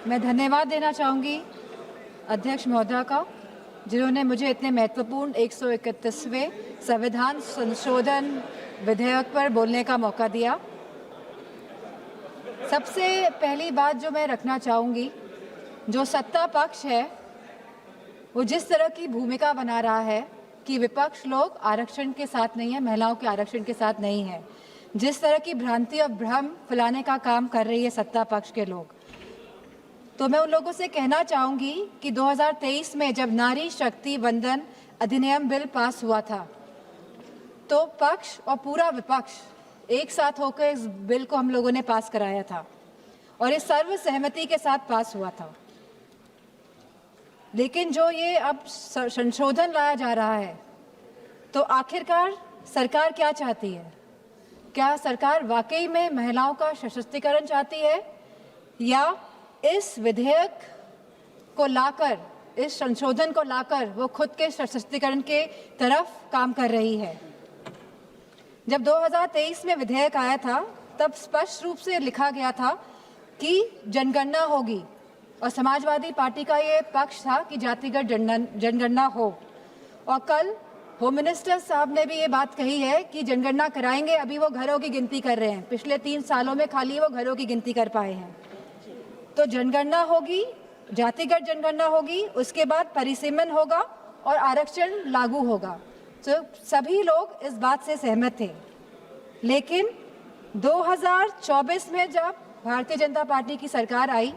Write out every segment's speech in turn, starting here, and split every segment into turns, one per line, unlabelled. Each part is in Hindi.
मैं धन्यवाद देना चाहूँगी अध्यक्ष महोदया का, जिन्होंने मुझे इतने महत्वपूर्ण 131वें संविधान संशोधन विधेयक पर बोलने का मौका दिया। सबसे पहली बात जो मैं रखना चाहूँगी, जो सत्ता पक्ष है वो जिस तरह की भूमिका बना रहा है कि विपक्ष लोग आरक्षण के साथ नहीं है, महिलाओं के आरक्षण के साथ नहीं है, जिस तरह की भ्रांति और भ्रम फैलाने का काम कर रही है सत्ता पक्ष के लोग, तो मैं उन लोगों से कहना चाहूँगी कि 2023 में जब नारी शक्ति वंदन अधिनियम बिल पास हुआ था तो पक्ष और पूरा विपक्ष एक साथ होकर इस बिल को हम लोगों ने पास कराया था और इस सर्वसहमति के साथ पास हुआ था। लेकिन जो ये अब संशोधन लाया जा रहा है, तो आखिरकार सरकार क्या चाहती है? क्या सरकार वाकई में महिलाओं का सशक्तिकरण चाहती है या इस विधेयक को लाकर, इस संशोधन को लाकर वो खुद के सशक्तिकरण के तरफ काम कर रही है? जब 2023 में विधेयक आया था तब स्पष्ट रूप से लिखा गया था कि जनगणना होगी और समाजवादी पार्टी का ये पक्ष था कि जातिगत जनगणना हो। और कल होम मिनिस्टर साहब ने भी ये बात कही है कि जनगणना कराएंगे, अभी वो घरों की गिनती कर रहे हैं, पिछले 3 सालों में खाली वो घरों की गिनती कर पाए हैं। तो जनगणना होगी, जातिगत जनगणना होगी, उसके बाद परिसीमन होगा और आरक्षण लागू होगा। तो सभी लोग इस बात से सहमत थे। लेकिन 2024 में जब भारतीय जनता पार्टी की सरकार आई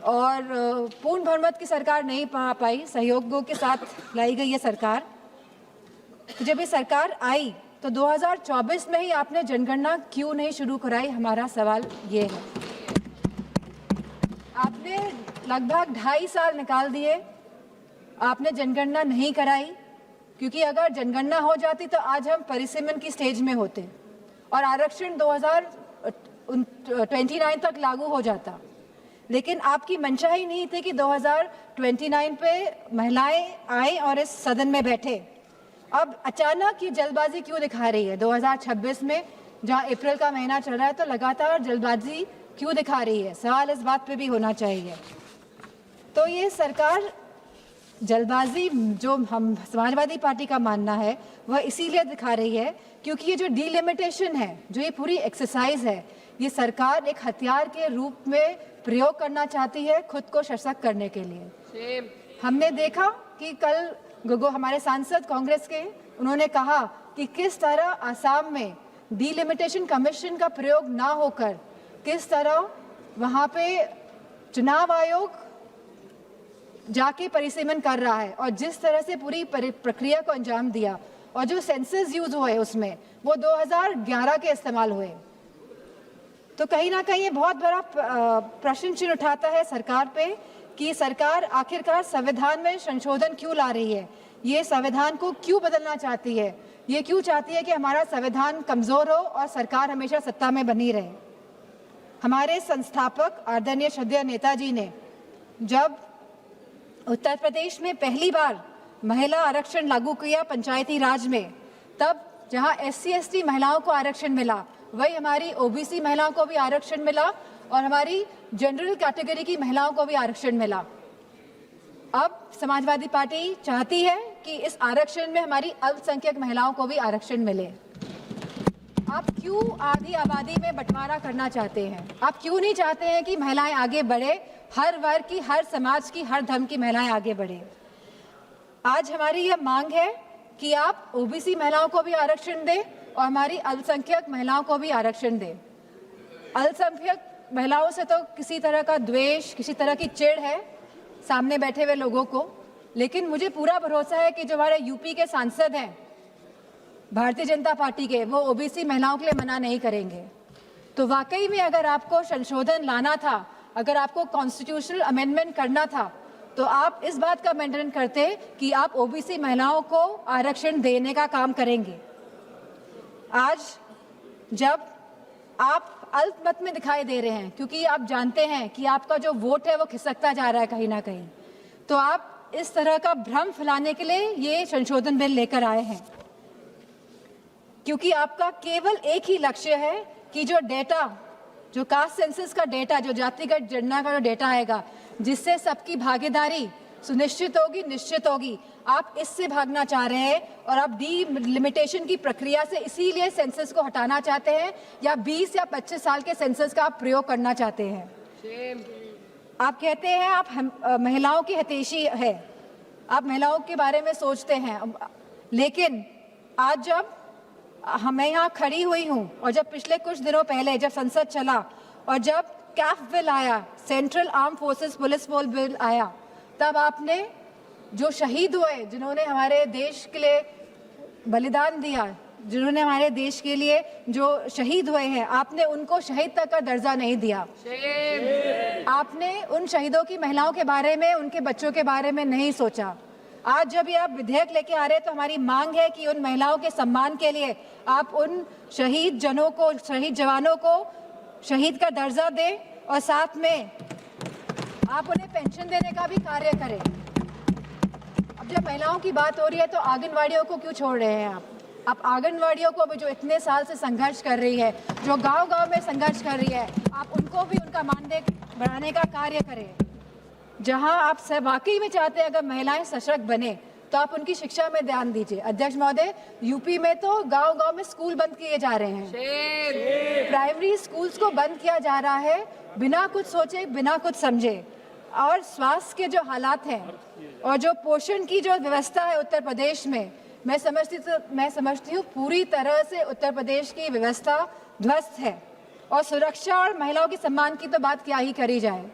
और पूर्ण बहुमत की सरकार नहीं पा पाई, सहयोगों के साथ लाई गई ये सरकार, तो जब ये सरकार आई तो 2024 में ही आपने जनगणना क्यों नहीं शुरू कराई? हमारा सवाल ये है। आपने लगभग 2.5 साल निकाल दिए, आपने जनगणना नहीं कराई, क्योंकि अगर जनगणना हो जाती तो आज हम परिसीमन की स्टेज में होते और आरक्षण 2029 तक लागू हो जाता। लेकिन आपकी मंशा ही नहीं थी कि 2029 पे महिलाएं आए और इस सदन में बैठे। अब अचानक ये जल्दबाजी क्यों दिखा रही है? 2026 में जहां अप्रैल का महीना चल रहा है तो लगातार जल्दबाजी क्यों दिखा रही है? सवाल इस बात पे भी होना चाहिए। तो ये सरकार जल्दबाजी, जो हम समाजवादी पार्टी का मानना है, वह इसीलिए दिखा रही है क्योंकि ये जो डिलिमिटेशन है, जो ये पूरी एक्सरसाइज है, ये सरकार एक हथियार के रूप में प्रयोग करना चाहती है खुद को सशक्त करने के लिए। हमने देखा कि कल हमारे सांसद कांग्रेस के, उन्होंने कहा कि किस तरह आसाम में डिलिमिटेशन कमीशन का प्रयोग ना होकर किस तरह वहाँ पे चुनाव आयोग जाके परिसीमन कर रहा है और जिस तरह से पूरी प्रक्रिया को अंजाम दिया और जो सेंसस यूज हुए उसमें वो 2011 के इस्तेमाल हुए। तो कहीं ना कहीं ये बहुत बड़ा प्रश्न चिन्ह उठाता है सरकार पे कि सरकार आखिरकार संविधान में संशोधन क्यों ला रही है, ये संविधान को क्यों बदलना चाहती है, ये क्यों चाहती है कि हमारा संविधान कमजोर हो और सरकार हमेशा सत्ता में बनी रहे। हमारे संस्थापक आदरणीय श्रद्धेय नेताजी ने जब उत्तर प्रदेश में पहली बार महिला आरक्षण लागू किया पंचायती राज में, तब जहां SC/ST महिलाओं को आरक्षण मिला, वही हमारी OBC महिलाओं को भी आरक्षण मिला और हमारी जनरल कैटेगरी की महिलाओं को भी आरक्षण मिला। अब समाजवादी पार्टी चाहती है कि इस आरक्षण में हमारी अल्पसंख्यक महिलाओं को भी आरक्षण मिले। आप क्यों आधी आबादी में बंटवारा करना चाहते हैं? आप क्यों नहीं चाहते हैं कि महिलाएं आगे बढ़े, हर वर्ग की, हर समाज की, हर धर्म की महिलाएं आगे बढ़े? आज हमारी यह मांग है कि आप OBC महिलाओं को भी आरक्षण दें और हमारी अल्पसंख्यक महिलाओं को भी आरक्षण दें। अल्पसंख्यक महिलाओं से तो किसी तरह का द्वेष, किसी तरह की चिढ़ है सामने बैठे हुए लोगों को, लेकिन मुझे पूरा भरोसा है कि जो हमारे यूपी के सांसद हैं भारतीय जनता पार्टी के, वो OBC महिलाओं के लिए मना नहीं करेंगे। तो वाकई में अगर आपको संशोधन लाना था, अगर आपको कॉन्स्टिट्यूशनल अमेंडमेंट करना था, तो आप इस बात का अमेंडमेंट करते कि आप OBC महिलाओं को आरक्षण देने का काम करेंगे। आज जब आप अल्पमत में दिखाई दे रहे हैं, क्योंकि आप जानते हैं कि आपका जो वोट है वो खिसकता जा रहा है कहीं ना कहीं, तो आप इस तरह का भ्रम फैलाने के लिए ये संशोधन बिल लेकर आए हैं, क्योंकि आपका केवल एक ही लक्ष्य है कि जो डेटा जो कास्ट सेंसस का डेटा, जो जातिगत जनगणना का जो डेटा आएगा, जिससे सबकी भागीदारी सुनिश्चित होगी, निश्चित होगी, आप इससे भागना चाह रहे हैं और आप डीलिमिटेशन की प्रक्रिया से इसीलिए सेंसस को हटाना चाहते हैं, या 20 या 25 साल के सेंसस का आप प्रयोग करना चाहते हैं। आप कहते हैं आप महिलाओं की हितैषी है, आप महिलाओं के बारे में सोचते हैं, लेकिन आज जब मैं यहाँ खड़ी हुई हूँ और जब पिछले कुछ दिनों पहले जब संसद चला और जब कैफ बिल आया, central arm forces police force bill आया, तब आपने जो शहीद हुए, जिन्होंने हमारे देश के लिए बलिदान दिया, जिन्होंने हमारे देश के लिए जो शहीद हुए हैं, आपने उनको शहीद तक का दर्जा नहीं दिया। आपने उन शहीदों की महिलाओं के बारे में, उनके बच्चों के बारे में नहीं सोचा। आज जब ये आप विधेयक लेके आ रहे हैं तो हमारी मांग है कि उन महिलाओं के सम्मान के लिए आप उन शहीद जनों को, शहीद जवानों को शहीद का दर्जा दें और साथ में आप उन्हें पेंशन देने का भी कार्य करें। अब जब महिलाओं की बात हो रही है तो आंगनवाड़ियों को क्यों छोड़ रहे हैं आप आंगनवाड़ियों को भी, जो इतने साल से संघर्ष कर रही है, जो गांव-गांव में संघर्ष कर रही है, आप उनको भी उनका मानदेय बढ़ाने का कार्य करें। जहां आप सब वाकई में चाहते हैं अगर महिलाएं सशक्त बने तो आप उनकी शिक्षा में ध्यान दीजिए। अध्यक्ष महोदय, यूपी में तो गांव-गांव में स्कूल बंद किए जा रहे हैं, प्राइमरी स्कूल्स को बंद किया जा रहा है बिना कुछ सोचे, बिना कुछ समझे। और स्वास्थ्य के जो हालात हैं और जो पोषण की जो व्यवस्था है उत्तर प्रदेश में, मैं समझती हूँ पूरी तरह से उत्तर प्रदेश की व्यवस्था ध्वस्त है। और सुरक्षा और महिलाओं के सम्मान की तो बात क्या ही करी जाए।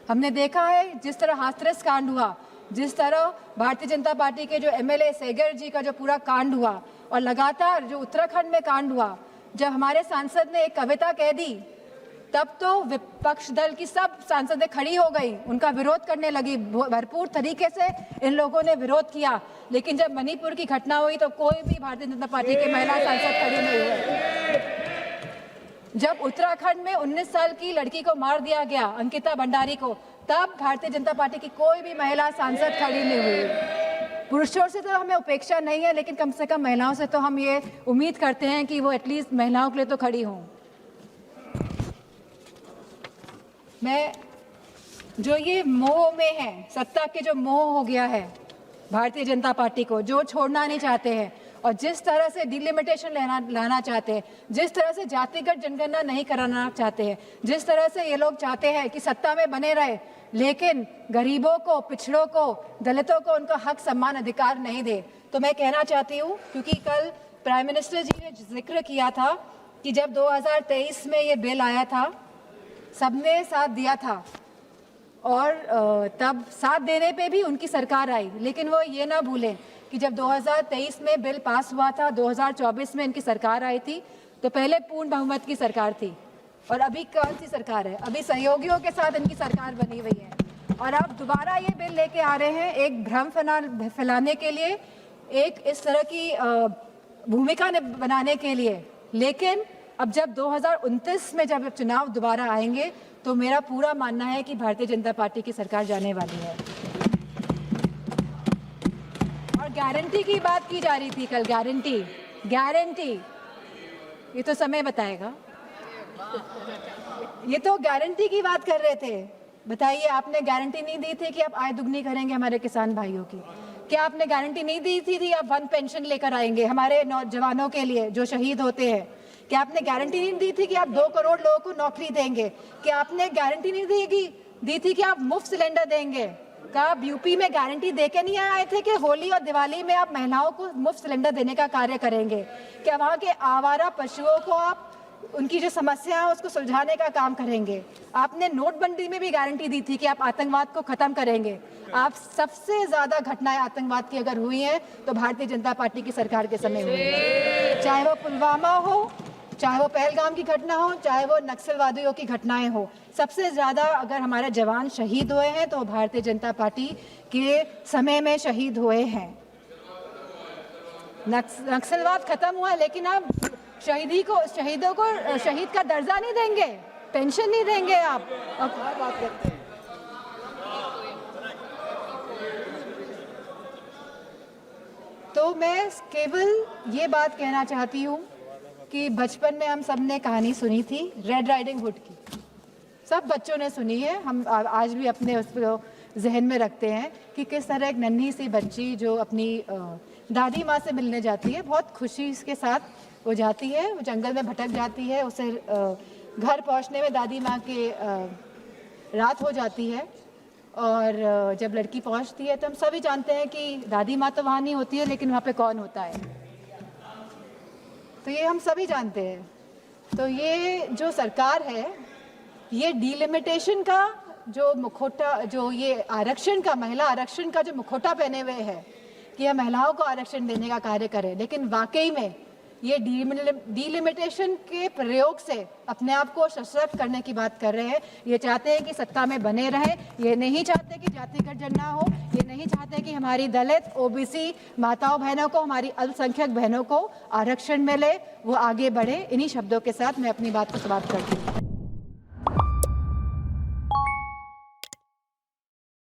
हमने देखा है जिस तरह हाथरस कांड हुआ, जिस तरह भारतीय जनता पार्टी के जो एमएलए सेगर जी का जो पूरा कांड हुआ, और लगातार जो उत्तराखंड में कांड हुआ, जब हमारे सांसद ने एक कविता कह दी तब तो विपक्ष दल की सब सांसदें खड़ी हो गई, उनका विरोध करने लगी, भरपूर तरीके से इन लोगों ने विरोध किया। लेकिन जब मणिपुर की घटना हुई तो कोई भी भारतीय जनता पार्टी के महिला सांसद खड़ी नहीं हुए। जब उत्तराखंड में 19 साल की लड़की को मार दिया गया, अंकिता भंडारी को, तब भारतीय जनता पार्टी की कोई भी महिला सांसद खड़ी नहीं हुई। पुरुषों से तो हमें उपेक्षा नहीं है, लेकिन कम से कम महिलाओं से तो हम ये उम्मीद करते हैं कि वो एटलीस्ट महिलाओं के लिए तो खड़ी हों। मैं जो ये मोह में है, सत्ता के जो मोह हो गया है भारतीय जनता पार्टी को, जो छोड़ना नहीं चाहते हैं, और जिस तरह से डिलिमिटेशन लाना चाहते हैं, जिस तरह से जातिगत जनगणना नहीं कराना चाहते हैं, जिस तरह से ये लोग चाहते हैं कि सत्ता में बने रहे लेकिन गरीबों को, पिछड़ों को, दलितों को उनका हक, सम्मान, अधिकार नहीं दे, तो मैं कहना चाहती हूँ, क्योंकि कल प्राइम मिनिस्टर जी ने जिक्र किया था कि जब 2023 में ये बिल आया था सबने साथ दिया था, और तब साथ देने पे भी उनकी सरकार आई, लेकिन वो ये ना भूलें कि जब 2023 में बिल पास हुआ था, 2024 में इनकी सरकार आई थी, तो पहले पूर्ण बहुमत की सरकार थी, और अभी कौन सी सरकार है? अभी सहयोगियों के साथ इनकी सरकार बनी हुई है। और अब दोबारा ये बिल लेके आ रहे हैं एक भ्रम फैलाने के लिए, एक इस तरह की भूमिका बनाने के लिए। लेकिन अब जब 2029 में जब चुनाव दोबारा आएंगे तो मेरा पूरा मानना है कि भारतीय जनता पार्टी की सरकार जाने वाली है। और गारंटी की बात की जा रही थी कल, गारंटी, ये तो समय बताएगा। ये तो गारंटी की बात कर रहे थे। बताइए, आपने गारंटी नहीं दी थी कि आप आय दुगनी करेंगे हमारे किसान भाइयों की? क्या आपने गारंटी नहीं दी थी आप वन पेंशन लेकर आएंगे हमारे नौजवानों के लिए जो शहीद होते हैं? क्या आपने गारंटी नहीं दी थी कि आप 2 करोड़ लोगों को नौकरी देंगे? क्या आपने गारंटी नहीं दी थी कि आप मुफ्त सिलेंडर देंगे? क्या आप यूपी में गारंटी देके नहीं आए थे कि होली और दिवाली में आप महिलाओं को मुफ्त सिलेंडर देने का कार्य करेंगे? क्या वहाँ के आवारा पशुओं को आप उनकी जो समस्या है उसको सुलझाने का काम करेंगे? आपने नोटबंदी में भी गारंटी दी थी कि आप आतंकवाद को खत्म करेंगे। आप सबसे ज्यादा घटनाएं आतंकवाद की अगर हुई हैं तो भारतीय जनता पार्टी की सरकार के समय हुई है। चाहे वो पुलवामा हो, चाहे वो पहलगाम की घटना हो, चाहे वो नक्सलवादियों की घटनाएं हो, सबसे ज्यादा अगर हमारे जवान शहीद हुए हैं तो भारतीय जनता पार्टी के समय में शहीद हुए हैं। नक्सलवाद खत्म हुआ, लेकिन अब शहीदों को शहीद का दर्जा नहीं देंगे, पेंशन नहीं देंगे आप। अब बात करते हैं। तो मैं केवल ये बात कहना चाहती हूँ कि बचपन में हम सब ने कहानी सुनी थी रेड राइडिंग हुड की। सब बच्चों ने सुनी है। हम आज भी अपने उसको जहन में रखते हैं कि किस तरह एक नन्ही सी बच्ची जो अपनी दादी माँ से मिलने जाती है, बहुत खुशी के साथ वो जाती है, वो जंगल में भटक जाती है, उसे घर पहुँचने में दादी माँ के रात हो जाती है। और जब लड़की पहुँचती है तो हम सभी जानते हैं कि दादी माँ तो वहाँ नहीं होती है, लेकिन वहाँ पे कौन होता है, तो ये हम सभी जानते हैं। तो ये जो सरकार है, ये डिलिमिटेशन का जो मुखौटा, जो ये आरक्षण का, महिला आरक्षण का जो मुखौटा पहने हुए है कि यह महिलाओं को आरक्षण देने का कार्य करे, लेकिन वाकई में ये डिलिमिटेशन के प्रयोग से अपने आप को सशक्त करने की बात कर रहे हैं। ये चाहते हैं कि सत्ता में बने रहें, ये नहीं चाहते कि जातिगत गणना हो, ये नहीं चाहते कि हमारी दलित, ओबीसी माताओं बहनों को, हमारी अल्पसंख्यक बहनों को आरक्षण मिले, वो आगे बढ़े। इन्हीं शब्दों के साथ मैं अपनी बात को समाप्त करती हूँ।